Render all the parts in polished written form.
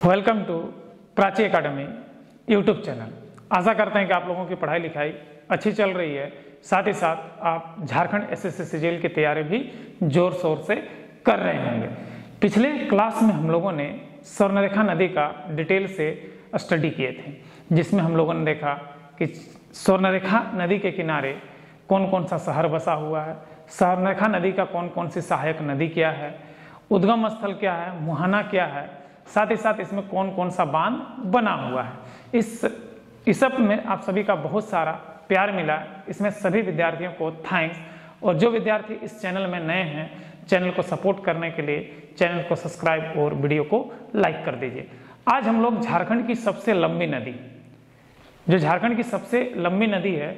Welcome to Prachi academy YouTube channel. आशा करते हैं कि आप लोगों की पढ़ाई लिखाई अच्छी चल रही है, साथ ही साथ आप झारखंड एसएससी सीजीएल की तैयारी भी जोर शोर से कर रहे होंगे। पिछले क्लास में हम लोगों ने स्वर्णरेखा नदी का डिटेल से स्टडी किए थे, जिसमें हम लोगों ने देखा कि स्वर्णरेखा नदी के किनारे कौन कौन सा शहर बसा हुआ है, स्वर्णरेखा नदी का कौन कौन सी सहायक नदी क्या है, उद्गम स्थल क्या है, मुहाना क्या है, साथ ही साथ इसमें कौन कौन सा बांध बना हुआ है। इस सब में आप सभी का बहुत सारा प्यार मिला, इसमें सभी विद्यार्थियों को थैंक्स। और जो विद्यार्थी इस चैनल में नए हैं, चैनल को सपोर्ट करने के लिए चैनल को सब्सक्राइब और वीडियो को लाइक कर दीजिए। आज हम लोग झारखंड की सबसे लंबी नदी, जो झारखंड की सबसे लंबी नदी है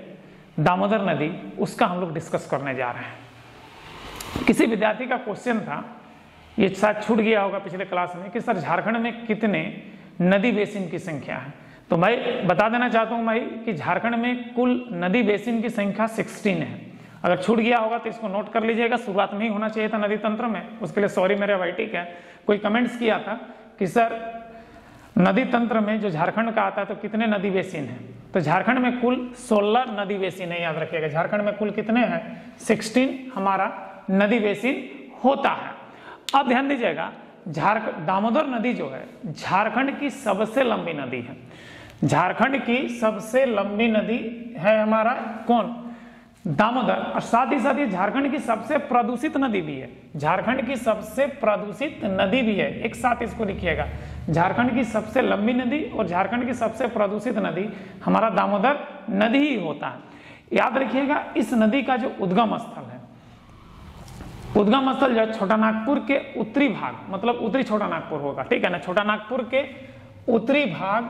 दामोदर नदी, उसका हम लोग डिस्कस करने जा रहे हैं। किसी विद्यार्थी का क्वेश्चन था, ये शायद छूट गया होगा पिछले क्लास में, कि सर झारखंड में कितने नदी बेसिन की संख्या है। तो मैं बता देना चाहता हूं भाई कि झारखंड में कुल नदी बेसिन की संख्या 16 है। अगर छूट गया होगा तो इसको नोट कर लीजिएगा, शुरुआत में ही होना चाहिए था नदी तंत्र में, उसके लिए सॉरी मेरे भाई। ठीक है, कोई कमेंट्स किया था कि सर नदी तंत्र में जो झारखंड का आता है तो कितने नदी बेसिन है। तो झारखंड में कुल 16 नदी बेसिन है, याद रखिएगा। झारखंड में कुल कितने हैं? 16 हमारा नदी बेसिन होता है। अब ध्यान दीजिएगा, दामोदर नदी जो है झारखंड की सबसे लंबी नदी है। झारखंड की सबसे लंबी नदी है हमारा कौन? दामोदर। और साथ ही साथ ये झारखंड की सबसे प्रदूषित नदी भी है। झारखंड की सबसे प्रदूषित नदी भी है, एक साथ इसको लिखिएगा। झारखंड की सबसे लंबी नदी और झारखंड की सबसे प्रदूषित नदी हमारा दामोदर नदी ही होता है। याद रखिएगा, इस नदी का जो उद्गम स्थल है, उद्गम स्थल जो छोटा नागपुर के उत्तरी भाग, मतलब उत्तरी छोटा नागपुर होगा, ठीक है ना। छोटा नागपुर के उत्तरी भाग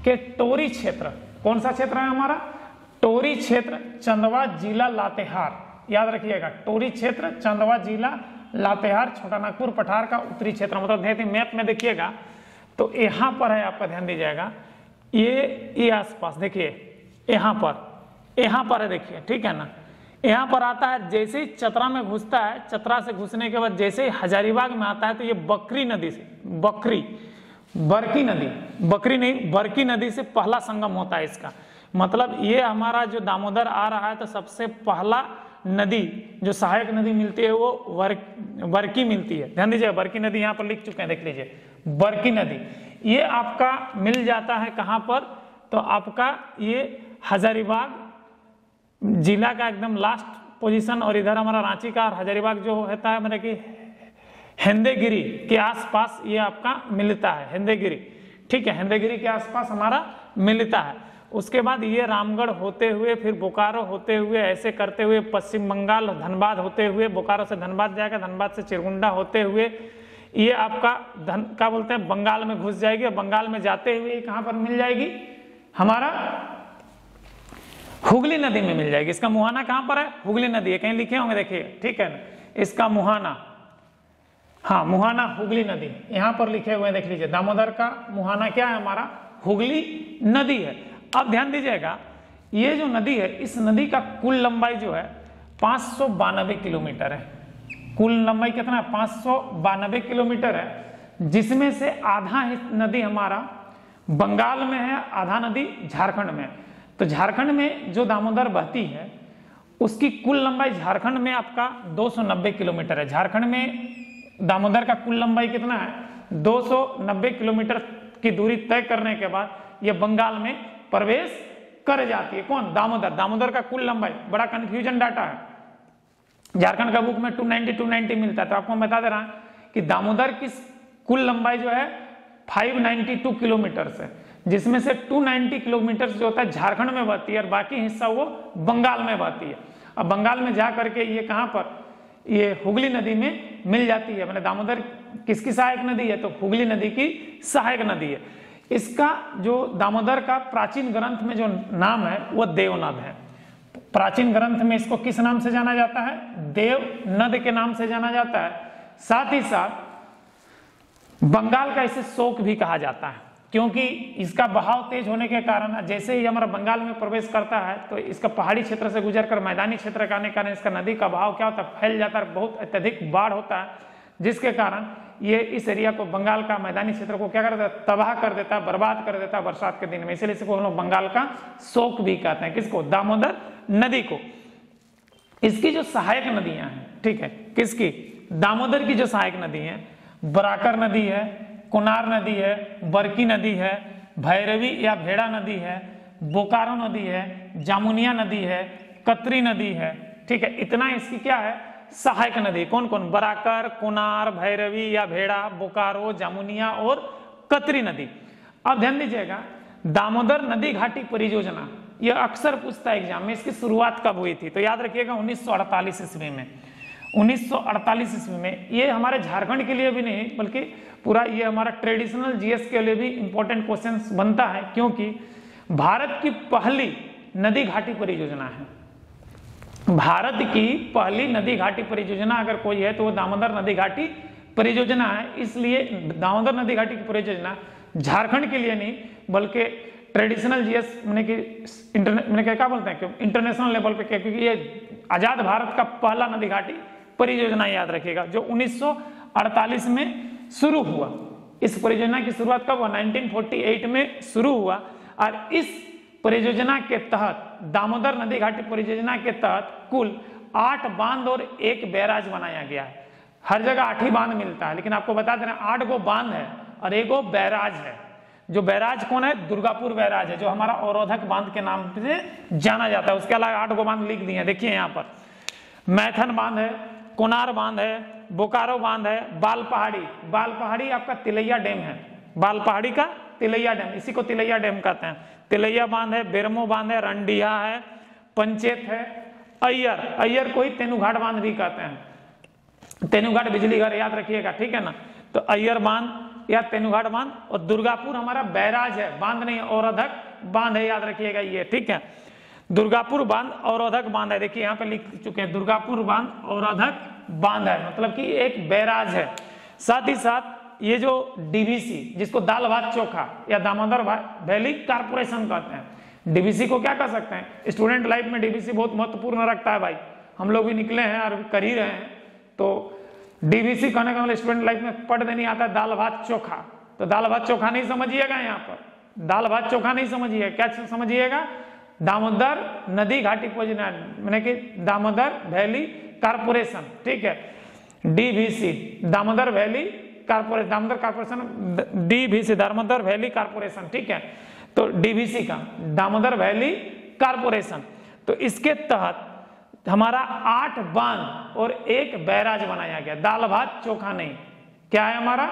के टोरी क्षेत्र, कौन सा क्षेत्र है हमारा? टोरी क्षेत्र, चंदवा जिला लातेहार। याद रखिएगा, टोरी क्षेत्र, चंदवा जिला लातेहार, छोटा नागपुर पठार का उत्तरी क्षेत्र। मतलब मैप में देखिएगा तो यहाँ पर है, आपका ध्यान दीजिएगा, ये आसपास देखिए, यहाँ पर है, देखिए, ठीक है ना। यहाँ पर आता है, जैसे ही चतरा में घुसता है, चतरा से घुसने के बाद जैसे ही हजारीबाग में आता है तो ये बकरी नदी से, बरकी नदी से पहला संगम होता है इसका। मतलब ये हमारा जो दामोदर आ रहा है तो सबसे पहला नदी जो सहायक नदी मिलती है वो बरकी मिलती है। ध्यान दीजिए, बरकी नदी यहाँ पर लिख चुके हैं, देख लीजिए, बरकी नदी। ये आपका मिल जाता है कहाँ पर? तो आपका ये हजारीबाग जिला का एकदम लास्ट पोजीशन, और इधर हमारा रांची का और हजारीबाग जो होता है मतलब कि हिंदेगिरी के आसपास ये आपका मिलता है, हिंदेगिरी, ठीक है, हिंदेगिरी के आसपास हमारा मिलता है। उसके बाद ये रामगढ़ होते हुए, फिर बोकारो होते हुए, ऐसे करते हुए पश्चिम बंगाल, धनबाद होते हुए, बोकारो से धनबाद जाएगा, धनबाद से चिरगुंडा होते हुए ये आपका क्या बोलते हैं, बंगाल में घुस जाएगी। और बंगाल में जाते हुए कहाँ पर मिल जाएगी? हमारा हुगली नदी में मिल जाएगी। इसका मुहाना कहां पर है? हुगली नदी है, कहीं लिखे होंगे, देखिए, ठीक है ना। इसका मुहाना, हाँ, मुहाना हुगली नदी यहां पर लिखे हुए हैं, देख लीजिए। दामोदर का मुहाना क्या है हमारा? हुगली नदी है। अब ध्यान दीजिएगा, ये जो नदी है, इस नदी का कुल लंबाई जो है 592 किलोमीटर है। कुल लंबाई कितना है? 592 किलोमीटर है, जिसमें से आधा नदी हमारा बंगाल में है, आधा नदी झारखंड में है। तो झारखंड में जो दामोदर बहती है उसकी कुल लंबाई झारखंड में आपका 290 किलोमीटर है। झारखंड में दामोदर का कुल लंबाई कितना है? 290 किलोमीटर की दूरी तय करने के बाद यह बंगाल में प्रवेश कर जाती है। कौन? दामोदर। दामोदर का कुल लंबाई, बड़ा कंफ्यूजन डाटा है, झारखंड का बुक में 290 मिलता है, तो आपको मैं बता दे रहा हूं कि दामोदर की कुल लंबाई जो है 592 किलोमीटर है, जिसमें से 290 किलोमीटर जो होता है झारखंड में बहती है और बाकी हिस्सा वो बंगाल में बहती है। अब बंगाल में जा करके ये कहां पर? ये हुगली नदी में मिल जाती है। मैंने दामोदर किसकी सहायक नदी है? तो हुगली नदी की सहायक नदी है। इसका जो दामोदर का प्राचीन ग्रंथ में जो नाम है वो देवनद है। प्राचीन ग्रंथ में इसको किस नाम से जाना जाता है? देवनद के नाम से जाना जाता है। साथ ही साथ बंगाल का इसे शोक भी कहा जाता है, क्योंकि इसका बहाव तेज होने के कारण जैसे ही हमारा बंगाल में प्रवेश करता है तो इसका पहाड़ी क्षेत्र से गुजरकर मैदानी क्षेत्र का आने के कारण इसका नदी का बहाव क्या होता है? फैल जाता है, बहुत अत्यधिक बाढ़ होता है, जिसके कारण ये इस एरिया को, बंगाल का मैदानी क्षेत्र को क्या कर देता है, तबाह कर देता है, बर्बाद कर देता है बरसात के दिन में। इसलिए इसको हम लोग बंगाल का शोक भी कहते हैं। किसको? दामोदर नदी को। इसकी जो सहायक नदियां हैं, ठीक है, किसकी? दामोदर की जो सहायक नदी है, बराकर नदी है, कुनार नदी है, बरकी नदी है, भैरवी या भेड़ा नदी है, बोकारो नदी है, जामुनिया नदी है, कतरी नदी है, ठीक है। इतना इसकी क्या है, सहायक नदी। कौन कौन? बराकर, कुनार, भैरवी या भेड़ा, बोकारो, जामुनिया और कतरी नदी। अब ध्यान दीजिएगा, दामोदर नदी घाटी परियोजना यह अक्सर पूछता है एग्जाम में, इसकी शुरुआत कब हुई थी? तो याद रखिएगा 1948 ईस्वी में। 1948 ईस्वी में। ये हमारे झारखंड के लिए भी नहीं बल्कि पूरा ये हमारा ट्रेडिशनल जीएस के लिए भी इंपॉर्टेंट क्वेश्चन बनता है, क्योंकि भारत की पहली नदी घाटी परियोजना है। भारत की पहली नदी घाटी परियोजना अगर कोई है तो वो दामोदर नदी घाटी परियोजना है। इसलिए दामोदर नदी घाटी की परियोजना झारखंड के लिए नहीं बल्कि ट्रेडिशनल जीएस मैंने क्या बोलते हैं, इंटरनेशनल लेवल पे, क्योंकि ये आजाद भारत का पहला नदी घाटी परियोजना, याद रखिएगा, जो 1948 में शुरू हुआ। इस परियोजना की शुरुआत कब हुआ? 1948 में शुरू हुआ। और इस परियोजना के तहत, दामोदर नदी घाटी परियोजना के तहत कुल 8 बांध और 1 बैराज बनाया गया है। हर जगह 8 ही बांध मिलता है, लेकिन आपको बता देना 8 गो बांध है और 1 गो बैराज है। जो बैराज कौन है? दुर्गापुर बैराज है, जो हमारा अवरोधक बांध के नाम से जाना जाता है। उसके अलावा 8 गो बांध लिख दिए हैं, देखिए यहाँ पर मैथन बांध है, कोनार बांध है, बोकारो बांध है, बाल पहाड़ी आपका तिलैया डैम है, बाल पहाड़ी का तिलैया डैम, इसी को तिलैया डैम कहते हैं। तिलैया बांध है, बेरमो बांध है, रंडिया है, पंचेत है, अय्यर को ही तेनुघाट बांध भी कहते हैं। तेनुघाट बिजली घर, याद रखिएगा, ठीक है ना। तो अय्यर बांध या तेनुघाट बांध, और दुर्गापुर हमारा बैराज है, बांध नहीं, अवरोधक बांध है, याद रखिएगा ये, ठीक है। दुर्गापुर बांध अवरोधक बांध है, देखिए यहाँ पे लिख चुके हैं, दुर्गापुर बांध अवरोधक बांध है, मतलब कि एक बैराज है। साथ ही साथ ये जो डीवीसी, जिसको दाल भात चोखा या दामोदर वैली कारपोरेशन कहते हैं, डीवीसी को क्या कह सकते हैं? स्टूडेंट लाइफ में डीवीसी बहुत महत्वपूर्ण रखता है भाई, हम लोग भी निकले हैं और कर ही रहे हैं। तो डीवीसी कहने का मतलब स्टूडेंट लाइफ में पढ़ नहीं आता है दाल भात चोखा, तो दाल भात चोखा नहीं समझिएगा, यहाँ पर दाल भात चोखा नहीं समझिएगा, क्या समझिएगा? दामोदर नदी घाटी परियोजना, मैंने कि दामोदर वैली कारपोरेशन, ठीक है, DVC, Damodar valley corporation, Damodar corporation, DVC, Damodar valley corporation, ठीक है। तो डीवीसी का दामोदर वैली कारपोरेशन, तो इसके तहत हमारा 8 बांध और 1 बैराज बनाया गया। दाल भात चोखा नहीं, क्या है हमारा?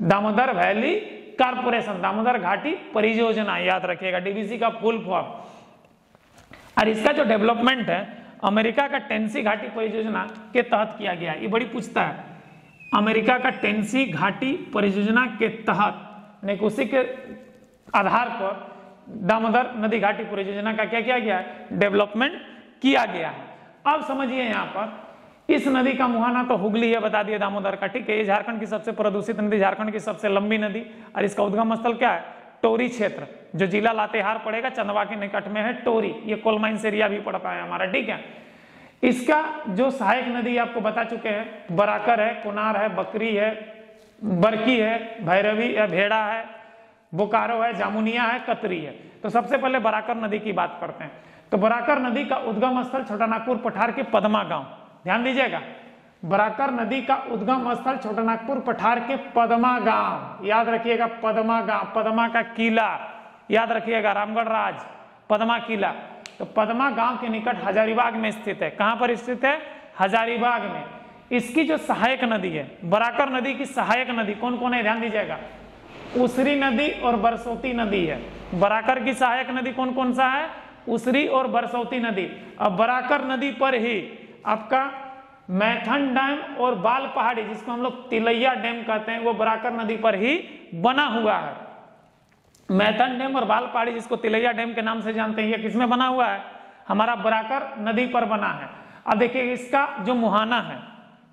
दामोदर वैली कारपोरेशन, दामोदर घाटी परियोजना, याद रखिएगा, डीवीसी का फुल फॉर्म। और इसका जो डेवलपमेंट है अमेरिका का टेनेसी घाटी परियोजना के तहत किया गया। ये बड़ी पूछता है, अमेरिका का टेनेसी घाटी परियोजना के तहत ने उसी के आधार पर दामोदर नदी घाटी परियोजना का क्या किया गया है? डेवलपमेंट किया गया है। अब समझिए यहाँ पर इस नदी का मुहाना तो हुगली है, बता दिए दामोदर का, ठीक है। ये झारखंड की सबसे प्रदूषित नदी, झारखंड की सबसे लंबी नदी, और इसका उद्गम स्थल क्या है? टोरी क्षेत्र, जो जिला लातेहार पड़ेगा, चंदवा के निकट में है टोरी, ये कोल माइंस एरिया भी पड़ता है हमारा, ठीक है। इसका जो सहायक नदी आपको बता चुके हैं, बराकर है, कुनार है, बकरी है, बरकी है, भैरवी या भेड़ा है, बोकारो है, जामुनिया है, कतरी है। तो सबसे पहले बराकर नदी की बात करते हैं। तो बराकर नदी का उद्गम स्थल छोटानागपुर पठार के पदमा गांव, ध्यान दीजिएगा, बराकर नदी का उद्गम स्थल छोटानागपुर पठार के पदमा गांव, याद रखिएगा, पदमा गांव, पदमा का किला, याद रखिएगा, रामगढ़ राज, पदमा किला। तो पदमा गांव के निकट हजारीबाग में स्थित है। कहां पर स्थित है? हजारीबाग में। इसकी जो सहायक नदी है, बराकर नदी की सहायक नदी कौन कौन है? ध्यान दीजिएगा, उसरी नदी और बरसोती नदी है। बराकर की सहायक नदी कौन कौन सा है? उसरी और बरसोती नदी। अब बराकर नदी पर ही आपका मैथन डैम और बाल पहाड़ी, जिसको हम लोग तिलैया डैम कहते हैं, वो बराकर नदी पर ही बना हुआ है। मैथन डैम और बाल पहाड़ी, जिसको तिलैया डैम के नाम से जानते हैं, ये किसमें बना हुआ है? हमारा बराकर नदी पर बना है। अब देखिए, इसका जो मुहाना है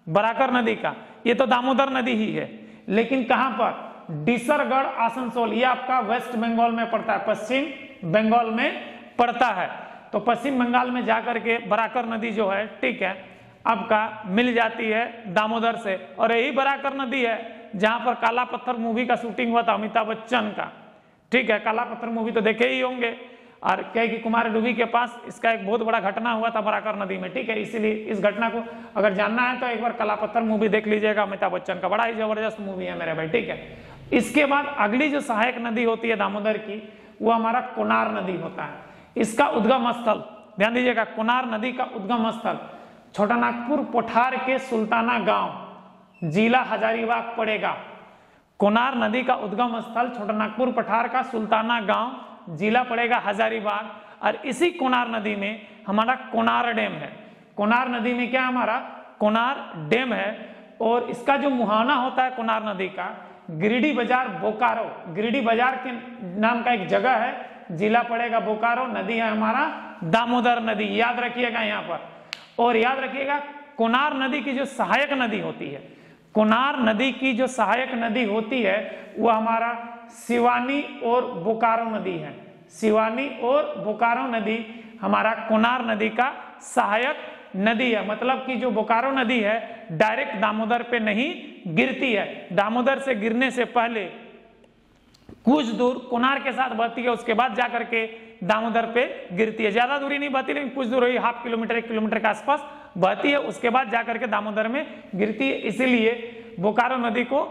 बराकर नदी का, ये तो दामोदर नदी ही है, लेकिन कहां पर? डिसरगढ़ आसनसोल, ये आपका वेस्ट बंगाल में पड़ता है, पश्चिम बंगाल में पड़ता है। तो पश्चिम बंगाल में जाकर के बराकर नदी जो है, ठीक है, आपका मिल जाती है दामोदर से। और यही बराकर नदी है जहां पर काला पत्थर मूवी का शूटिंग हुआ था अमिताभ बच्चन का, ठीक है। काला पत्थर मूवी तो देखे ही होंगे। और क्या कि कुमारडुबी के पास इसका एक बहुत बड़ा घटना हुआ था बराकर नदी में, ठीक है। इसीलिए इस घटना को अगर जानना है तो एक बार काला पत्थर मूवी देख लीजिएगा अमिताभ बच्चन का, बड़ा ही जबरदस्त मूवी है मेरे भाई, ठीक है। इसके बाद अगली जो सहायक नदी होती है दामोदर की, वो हमारा कोनार नदी होता है। इसका उद्गम स्थल ध्यान दीजिएगा, कोनार नदी का उद्गम स्थल छोटानागपुर पठार के सुल्ताना गांव, जिला हजारीबाग पड़ेगा। कोनार नदी का उद्गम स्थल छोटानागपुर पठार का सुल्ताना गांव, जिला पड़ेगा हजारीबाग। और इसी कोनार नदी में हमारा कोनार डैम है। कोनार नदी में क्या हमारा कोनार डैम है। और इसका जो मुहाना होता है कोनार नदी का, गिरिडीह बाजार बोकारो, गिरिडीह बाजार के नाम का एक जगह है, जिला पड़ेगा बोकारो, नदी है हमारा दामोदर नदी, याद रखिएगा यहाँ पर। और याद रखिएगा कोनार नदी की जो सहायक नदी होती है, कोनार नदी की जो सहायक नदी होती है वो हमारा सिवानी और बोकारो नदी है। सिवानी और बोकारो नदी हमारा कोनार नदी का सहायक नदी है। मतलब कि जो बोकारो नदी है डायरेक्ट दामोदर पे नहीं गिरती है, दामोदर से गिरने से पहले कुछ दूर कोनार के साथ बहती है, उसके बाद जाकर के दामोदर पे गिरती है। ज्यादा दूरी नहीं बहती लेकिन कुछ दूर ही, हाफ किलोमीटर 1 किलोमीटर के आसपास बहती है, उसके बाद जाकर के दामोदर में गिरती है। इसीलिए बोकारो नदी को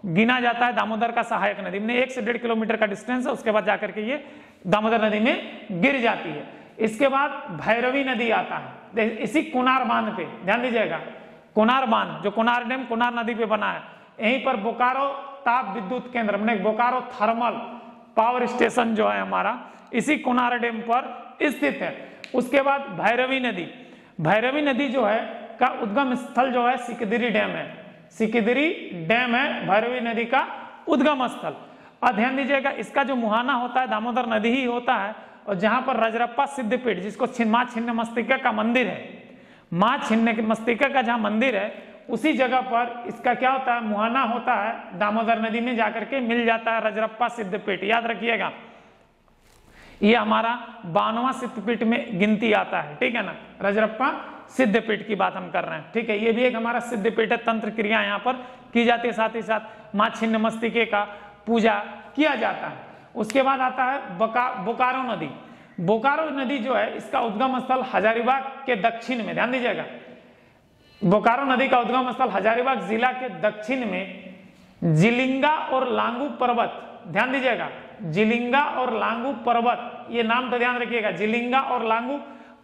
गिना जाता है दामोदर का सहायक नदी में। 1 से 1.5 किलोमीटर का डिस्टेंस है, उसके बाद जाकर के ये दामोदर नदी में गिर जाती है। इसके बाद भैरवी नदी आता है इसी कोनार बांध पे, ध्यान दीजिएगा कोनार बांध जो कोनार डैम कोनार नदी पे बना है, यहीं पर बोकारो ताप विद्युत केंद्र मैंने बोकारो थर्मल पावर स्टेशन जो है हमारा इसी कोनार डैम पर स्थित है। उसके बाद भैरवी नदी, भैरवी नदी जो है का उद्गम स्थल जो है सिकदरी डैम है, सिकदरी डैम है भैरवी नदी का उद्गम स्थल। और ध्यान दीजिएगा इसका जो मुहाना होता है दामोदर नदी ही होता है। और जहां पर रजरप्पा सिद्धपीठ जिसको मां छिन्नमस्तिका का मंदिर है, मां छिन्नमस्तिका का जहां मंदिर है उसी जगह पर इसका क्या होता है मुहाना होता है, दामोदर नदी में जाकर के मिल जाता है रजरप्पा सिद्धपीठ, याद रखिएगा ये हमारा 92वां सिद्धपीठ में गिनती आता है, ठीक है ना। रजरप्पा सिद्धपीठ की बात हम कर रहे हैं, ठीक है। ये भी एक हमारा सिद्धपीठ है, तंत्र क्रिया यहाँ पर की जाती है, साथ ही साथ मां छिन्नमस्तिके का पूजा किया जाता है। उसके बाद आता है बोकारो नदी। बोकारो नदी जो है इसका उद्गम स्थल हजारीबाग के दक्षिण में, ध्यान दीजिएगा बोकारो नदी का उद्गम स्थल हजारीबाग जिला के दक्षिण में जिलिंगा और लांगू पर्वत, ध्यान दीजिएगा जिलिंगा और लांगू पर्वत, ये नाम तो ध्यान रखिएगा, जिलिंगा और लांगू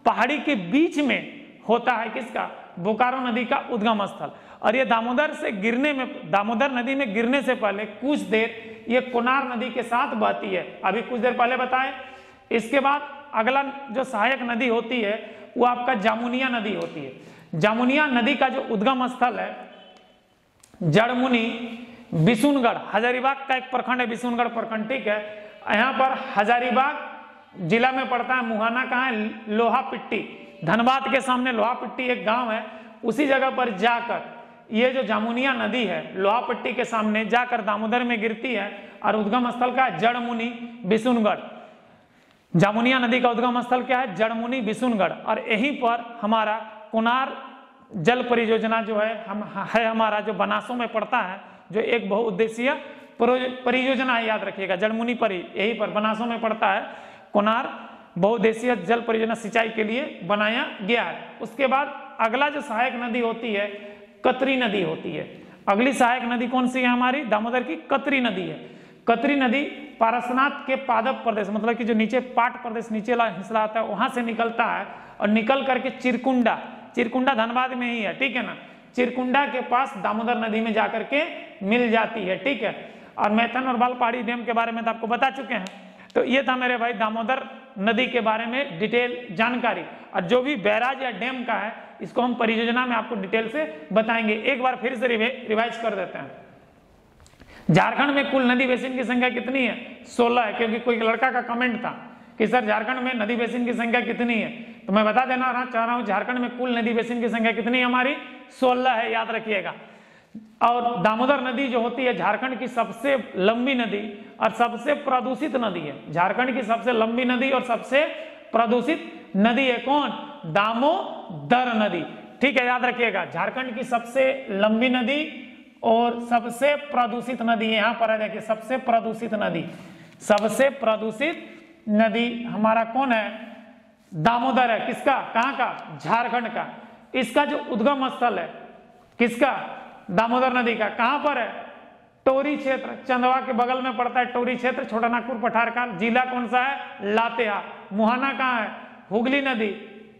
पहाड़ी के बीच में होता है किसका बोकारो नदी का उद्गम स्थल। और ये दामोदर से गिरने में, दामोदर नदी में गिरने से पहले कुछ देर ये कोनार नदी के साथ बहती है, अभी कुछ देर पहले बताए। इसके बाद अगला जो सहायक नदी होती है वो आपका जामुनिया नदी होती है। जामुनिया नदी का जो उद्गम स्थल है जड़मुनी बिशुनगढ़, हजारीबाग का एक प्रखंड है बिशुनगढ़ प्रखंड, ठीक है। यहाँ पर हजारीबाग जिला में पड़ता है। मुहाना कहाँ है लोहा पिट्टी, धनबाद के सामने लोहा पिट्टी एक गांव है, उसी जगह पर जाकर ये जो जामुनिया नदी है लोहा पट्टी के सामने जाकर दामोदर में गिरती है। और उद्गम स्थल का जड़मुनी बिशुनगढ़, जामुनिया नदी का उद्गम स्थल क्या है जड़मुनी बिशुनगढ़। और यहीं पर हमारा कोनार जल परियोजना जो है हमारा जो बनासों में पड़ता है, जो एक बहुउद्देशीय परियोजना है, याद रखिएगा जड़मुनी परी यही पर बनासों में पड़ता है। कोनार बहुउद्देशीय जल परियोजना सिंचाई के लिए बनाया गया है। उसके बाद अगला जो सहायक नदी होती है कतरी नदी होती है। अगली सहायक नदी कौन सी है हमारी दामोदर की कतरी नदी है। कतरी नदी पारसनाथ के पादप प्रदेश, मतलब कि जो नीचे पाट प्रदेश नीचे हिस्सा आता है वहां से निकलता है और निकल करके चिरकुंडा, चिरकुंडा धनबाद में ही है, ठीक है ना, चिरकुंडा के पास दामोदर नदी में जाकर के मिल जाती है, ठीक है। और मैथन और बालपहाड़ी डैम के बारे में तो आपको बता चुके हैं। तो ये था मेरे भाई दामोदर नदी के बारे में डिटेल जानकारी। और जो भी बैराज या डैम का है इसको हम परियोजना में आपको डिटेल से बताएंगे। एक बार फिर से रिवाइज कर देते हैं। झारखंड में कुल नदी बेसिन की संख्या कितनी है 16 है, क्योंकि कोई लड़का का कमेंट था कि सर झारखंड में नदी बेसिन की संख्या कितनी है, तो मैं बता देना चाह रहा हूं झारखंड में कुल नदी बेसिन की संख्या कितनी है हमारी 16 है, याद रखिएगा। और दामोदर नदी जो होती है झारखंड की सबसे लंबी नदी और सबसे प्रदूषित नदी है। झारखंड की सबसे लंबी नदी और सबसे प्रदूषित नदी है कौन दामोदर नदी। ठीक है, याद रखिएगा झारखंड की सबसे लंबी नदी और सबसे प्रदूषित नदी यहाँ पर है। देखिए सबसे प्रदूषित नदी, सबसे प्रदूषित नदी हमारा कौन है? दामोदर है। किसका? कहाँ का? झारखंड का। इसका जो उद्गम स्थल है किसका? दामोदर नदी का। कहां पर है? टोरी क्षेत्र, चंदवा के बगल में पड़ता है टोरी क्षेत्र, छोटा नागपुर पठार का। जिला कौन सा है? लातेहार। मुहाना कहाँ है? हुगली नदी।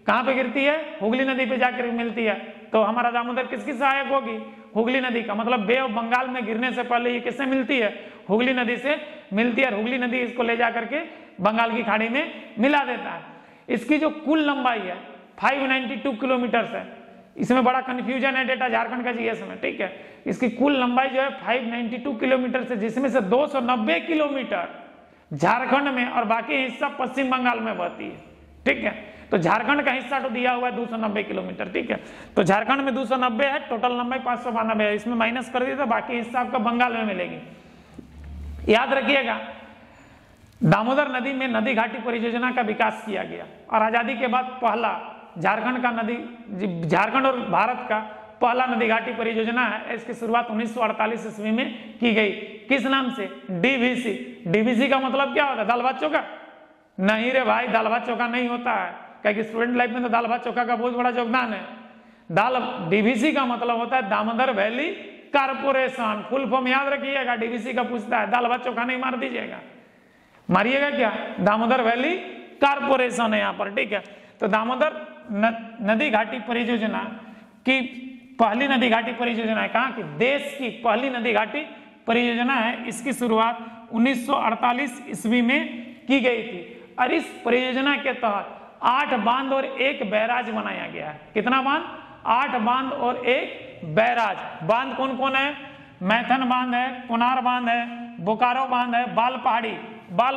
कहां पे गिरती है? हुगली नदी पे जाकर मिलती है। तो हमारा दामोदर किसकी सहायक होगी? हुगली नदी का। मतलब बे ऑफ बंगाल में गिरने से पहले ये किससे मिलती है? हुगली नदी से मिलती है। हुगली नदी इसको ले जाकर के बंगाल की खाड़ी में मिला देता है। इसकी जो कुल लंबाई है 592 किलोमीटर है। इसमें बड़ा कंफ्यूजन है डेटा झारखंड का जीएस में, ठीक है। इसकी कुल लंबाई जो है 592 किलोमीटर से, जिसमें से 290 किलोमीटर झारखंड में और बाकी हिस्सा पश्चिम बंगाल में बहती है, ठीक है। तो झारखंड का हिस्सा तो दिया हुआ है 290 किलोमीटर, ठीक है। तो झारखंड में 290 है, टोटल लंबाई 592 है। इसमें माइनस कर दिया तो बाकी हिस्सा आपका बंगाल में मिलेगी। याद रखिएगा दामोदर नदी में नदी घाटी परियोजना का विकास किया गया और आजादी के बाद पहला झारखंड का नदी, झारखंड और भारत का पहला नदी घाटी परियोजना है। इसकी शुरुआत 1948 ईस्वी में की गई। किस नाम से? डीवीसी। डीवीसी का मतलब क्या होता है? दाल भात चोखा? नहीं रे भाई, दाल भात चोखा नहीं होता है, क्योंकि स्टूडेंट लाइफ में तो दाल भात चोखा का बहुत बड़ा योगदान है। डीवीसी का मतलब होता है Damodar valley corporation. Full form याद रखिएगा, डीवीसी का पूछता है, दाल भात चोखा नहीं मार दीजिएगा, मारिएगा क्या? दामोदर वैली कारपोरेशन है यहाँ पर, ठीक है। तो दामोदर नदी घाटी परियोजना की पहली नदी घाटी परियोजना है। कहाँ की? देश की पहली नदी घाटी परियोजना है। इसकी शुरुआत 1948 ईस्वी में की गई थी और इस परियोजना के तहत 8 बांध और 1 बैराज बनाया गया है। कितना बांध? 8 बांध और 1 बैराज। बांध कौन कौन है? मैथन बांध है, कोनार बांध है, बोकारो बांध है, बाल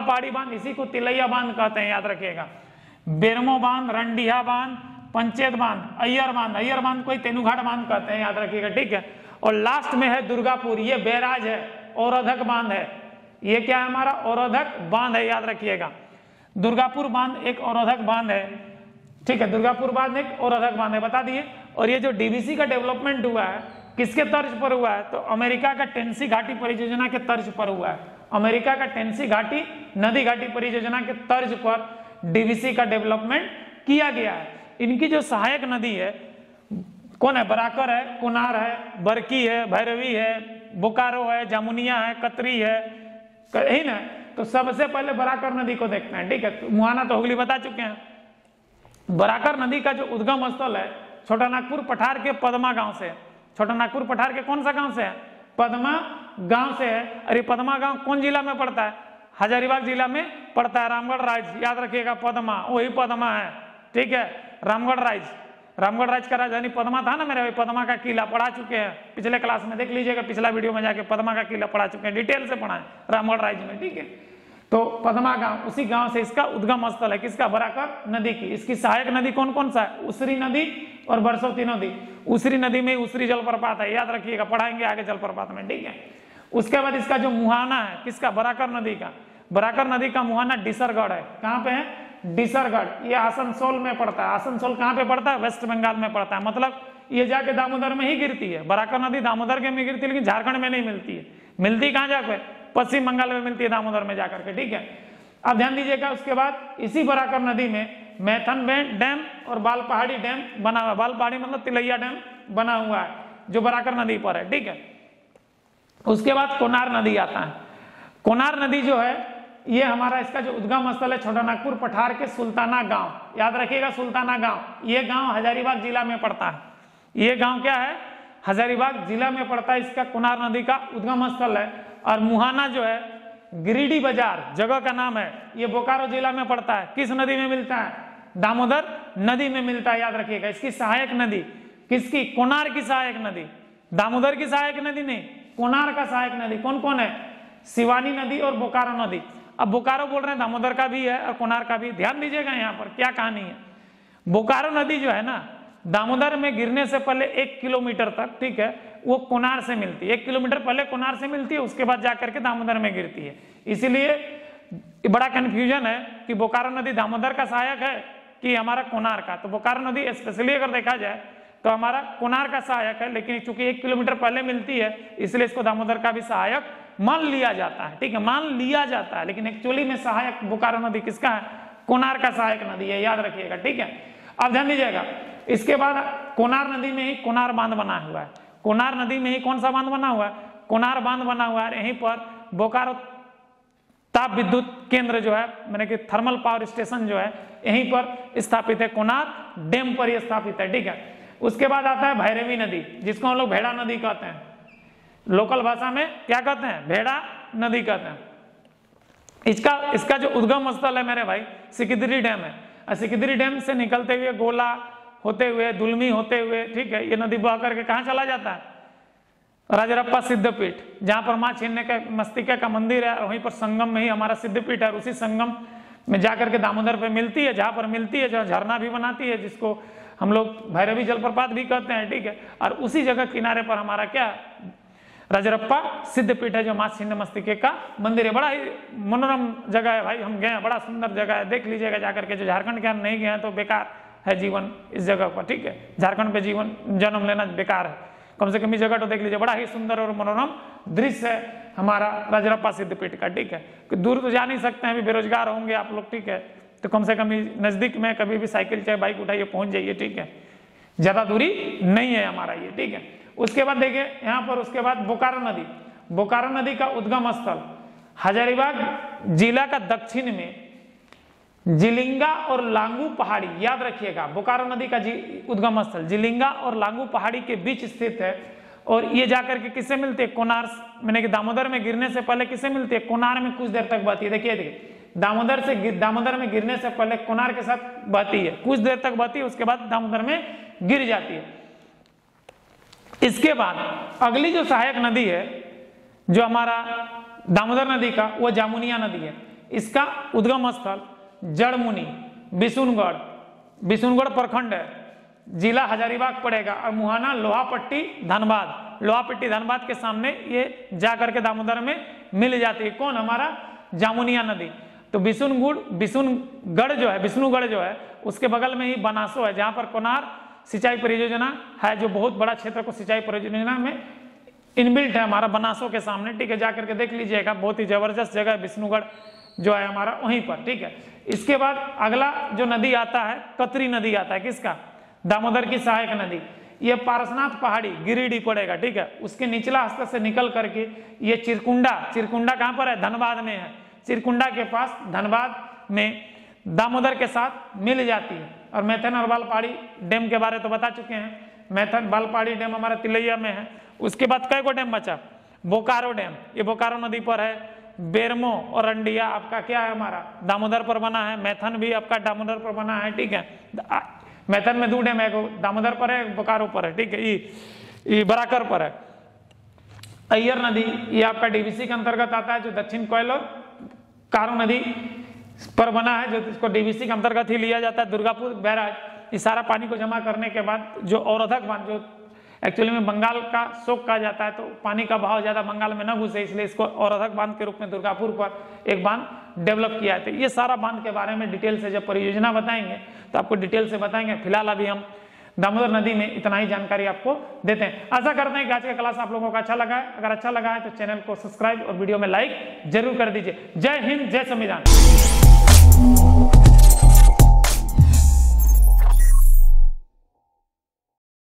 पहाड़ी बांध, इसी को तिलैया बांध कहते हैं, याद रखिएगा। बेरमो बांध, रंडिया बांध, पंचेत बांध, अय्यर बांध कोई तेनुघाट बांध कहते हैं, याद रखिएगा, ठीक है। और लास्ट में है दुर्गापुर, ये बैराज है, औरधक बांध है। ये क्या है हमारा? औरधक बांध है, याद रखिएगा। दुर्गापुर बांध एक औरधक बांध है, ठीक है। दुर्गापुर बांध एक औरधक बांध है, बता दिए। और ये जो डीवीसी का डेवलपमेंट हुआ है किसके तर्ज पर हुआ है? तो अमेरिका का टेनेसी घाटी परियोजना के तर्ज पर हुआ है। अमेरिका का टेनेसी घाटी नदी घाटी परियोजना के तर्ज पर डीवीसी का डेवलपमेंट किया गया है। इनकी जो सहायक नदी है कौन है? बराकर है, कुनार है, बरकी है, भैरवी है, बोकारो है, जामुनिया है, कतरी है, ही ना। तो सबसे पहले बराकर नदी को देखते हैं, ठीक है। मुहाना तो हुगली बता चुके हैं। बराकर नदी का जो उद्गम स्थल है छोटा नागपुर पठार के पदमा गांव से। छोटा नागपुर पठार के कौन सा गांव से है? पदमा गांव से है। अरे पदमा गांव कौन जिला में पड़ता है? हजारीबाग जिला में पड़ता है, रामगढ़ राज्य, याद रखिएगा। पदमा वही पदमा है, ठीक है। रामगढ़ राज्य का राजधानी पदमा था ना मेरे भाई। पदमा का किला पढ़ा चुके हैं पिछले क्लास में, देख लीजिएगा पिछला वीडियो में जाके, पदमा का किला पढ़ा चुके हैं, डिटेल से पढ़ा है रामगढ़ राज्य में, ठीक है। तो पदमा गांव, उसी गांव से इसका उद्गम स्थल है। किसका? बराकर नदी की। इसकी सहायक नदी कौन कौन सा है? उसरी नदी और बरसोती नदी। उसरी नदी में उसरी जलप्रपात है, याद रखिएगा, पढ़ाएंगे आगे जलप्रपात में, ठीक है। उसके बाद इसका जो मुहाना है किसका? बराकर नदी का। बराकर नदी का मुहाना डिसरगढ़ है। कहाँ पे है? डिसरगढ़। ये आसनसोल में पड़ता है। आसनसोल कहाँ पे पड़ता है? वेस्ट बंगाल में पड़ता है। मतलब ये जाके दामोदर में ही गिरती है। बराकर नदी दामोदर के में गिरती है, लेकिन झारखंड में नहीं मिलती है। मिलती कहाँ जाकर? पश्चिम बंगाल में मिलती है, दामोदर में जाकर के, ठीक है। अब ध्यान दीजिएगा, उसके बाद इसी बराकर नदी में मैथन डैम और बाल पहाड़ी डैम बना हुआ है। बाल पहाड़ी मतलब तिलैया डैम बना हुआ है, जो बराकर नदी पर है, ठीक है। उसके बाद कोनार नदी आता है। कोनार नदी जो है ये हमारा, इसका जो उद्गम स्थल है छोटा नागपुर पठार के सुल्ताना गांव, याद रखिएगा, सुल्ताना गांव। ये गांव हजारीबाग जिला में पड़ता है। ये गांव क्या है? हजारीबाग जिला में पड़ता है। इसका कोनार नदी का उद्गम स्थल है। और मुहाना जो है गिरिडीह बाजार जगह का नाम है, ये बोकारो जिला में पड़ता है। किस नदी में मिलता है? दामोदर नदी में मिलता है, याद रखिएगा। इसकी सहायक नदी किसकी? कोनार की सहायक नदी। दामोदर की सहायक नदी नहीं, कोनार का सहायक नदी कौन कौन है? शिवानी नदी और बोकारो नदी। अब बोकारो बोल रहे हैं, दामोदर का भी है और कोनार का भी। ध्यान दीजिएगा यहाँ पर क्या कहानी है। बोकारो नदी जो है ना, दामोदर में गिरने से पहले 1 किलोमीटर तक, ठीक है, वो कोनार से मिलती है। 1 किलोमीटर पहले कोनार से मिलती है, उसके बाद जाकर के दामोदर में गिरती है। इसीलिए बड़ा कंफ्यूजन है कि बोकारो नदी दामोदर का सहायक है कि हमारा कोनार का। तो बोकारो नदी स्पेशली अगर देखा जाए तो हमारा कोनार का सहायक है, लेकिन चूंकि 1 किलोमीटर पहले मिलती है इसलिए इसको दामोदर का भी सहायक मान लिया जाता है, ठीक है, मान लिया जाता है, लेकिन एक्चुअली में सहायक बोकारो नदी किसका है, कोनार का सहायक नदी है, याद रखिएगा, ठीक है। अब ध्यान दीजिएगा, इसके बाद कोनार नदी में ही कोनार बांध बना हुआ है, कोनार नदी में ही कौन सा बांध बना हुआ है, कोनार बांध बना हुआ है। यहीं पर बोकारो ताप विद्युत केंद्र जो है, मैंने कि थर्मल पावर स्टेशन जो है यहीं पर स्थापित है, कोनार डैम पर यह स्थापित है, ठीक है। उसके बाद आता है भैरवी नदी, जिसको हम लोग भेड़ा नदी कहते हैं, लोकल भाषा में क्या कहते हैं, भेड़ा नदी कहते हैं। इसका जो उद्गम स्थल है मेरे भाई सिकिदरी डैम है, और सिकिदरी डैम से निकलते हुए गोला होते हुए दुलमी होते हुए, ठीक है, ये नदी बह करके कहाँ चला जाता है, राजरप्पा सिद्धपीठ, जहां पर मां छिन्ने का मस्तिका का मंदिर है, वहीं पर संगम में ही हमारा सिद्धपीठ है, उसी संगम में जाकर के दामोदर पे मिलती है, जहां पर मिलती है, जहां झरना भी बनाती है, जिसको हम लोग भैरवी जलप्रपात भी कहते हैं, ठीक है। और उसी जगह किनारे पर हमारा क्या राजरप्पा सिद्धपीठ है, जो मां छिन्न मस्तिके का मंदिर है। बड़ा ही मनोरम जगह है भाई, हम गए हैं, बड़ा सुंदर जगह है, देख लीजिएगा जाकर के। जो झारखंड के हम नहीं गए हैं तो बेकार है जीवन इस जगह पर, ठीक है, झारखंड पे जीवन जन्म लेना बेकार है, कम से कम इस जगह तो देख लीजिए, बड़ा ही सुंदर और मनोरम दृश्य है हमारा राजरप्पा सिद्धपीठ का, ठीक है। दूर तो जा नहीं सकते हैं, अभी बेरोजगार होंगे आप लोग, ठीक है, तो कम से कम नजदीक में कभी भी साइकिल चाहे बाइक उठाइए पहुंच जाइए, ठीक है, ज्यादा दूरी नहीं है हमारा ये, ठीक है। उसके बाद देखिए यहाँ पर, उसके बाद बोकारो नदी, बोकारो नदी का उद्गम स्थल हजारीबाग जिला का दक्षिण में जिलिंगा और लांगू पहाड़ी, याद रखिएगा, बोकारो नदी का उद्गम स्थल जिलिंगा और लांगू पहाड़ी के बीच स्थित है। और ये जाकर के किससे मिलती है, कोनार, मैंने कि दामोदर में गिरने से पहले किससे मिलती है, कोनार में कुछ देर तक बहती है। देखिए दामोदर में गिरने से पहले कोनार के साथ बहती है, कुछ देर तक बहती है, उसके बाद दामोदर में गिर जाती है। इसके बाद अगली जो सहायक नदी है जो हमारा दामोदर नदी का, वो जामुनिया नदी है। इसका उद्गम स्थल जड़मुनी बिशुनगढ़ प्रखंड है, जिला हजारीबाग पड़ेगा, और मुहाना लोहापट्टी धनबाद के सामने ये जाकर के दामोदर में मिल जाती है। कौन, हमारा जामुनिया नदी। तो बिशुनगढ़ जो है उसके बगल में ही बनासो है, जहां पर कोनार सिंचाई परियोजना है, जो बहुत बड़ा क्षेत्र को सिंचाई परियोजना में इनबिल्ट है हमारा बनासो के सामने, ठीक है, जाकर के देख लीजिएगा, बहुत ही जबरदस्त जगह है बिशुनगढ़ जो है हमारा वहीं पर, ठीक है। इसके बाद अगला जो नदी आता है, कतरी नदी आता है, किसका, दामोदर की सहायक नदी। ये पारसनाथ पहाड़ी गिरिडीह पड़ेगा, ठीक है, उसके निचला स्तर से निकल करके ये चिरकुंडा कहां पर है, धनबाद में है, चिरकुंडा के पास धनबाद में दामोदर के साथ मिल जाती है। और मैथन और बालपहाड़ी डैम के बारे तो बता चुके हैं, मैथन बालपहाड़ी डैम हमारा तिलैया में है। उसके बाद कई को डैम बचा, बोकारो डैम, ये बोकारो नदी पर है। बेरमो और रंडिया आपका क्या है, हमारा दामोदर पर बना है। मैथन भी आपका दामोदर पर बना है, ठीक है। मैथन में 2 डैम है, दामोदर पर है, बोकारो पर है, ठीक है, ये बराकर पर है। अय्यर नदी ये आपका डीवीसी के अंतर्गत आता है, जो दक्षिण कोयल और कारो नदी पर बना है, जो इसको डीवीसी के अंतर्गत ही लिया जाता है। दुर्गापुर बैराज, इस सारा पानी को जमा करने के बाद जो अवरोधक बांध, जो एक्चुअली में बंगाल का शोक कहा जाता है, तो पानी का बहाव ज्यादा बंगाल में न घुसे, इसलिए इसको अवरोधक बांध के रूप में दुर्गापुर पर एक बांध डेवलप किया है। तो ये सारा बांध के बारे में डिटेल से जब परियोजना बताएंगे तो आपको डिटेल से बताएंगे। फिलहाल अभी हम दामोदर नदी में इतना ही जानकारी आपको देते हैं। आशा करते हैं कि आज का क्लास आप लोगों को अच्छा लगा है। अगर अच्छा लगा है तो चैनल को सब्सक्राइब और वीडियो में लाइक जरूर कर दीजिए। जय हिंद, जय संविधान।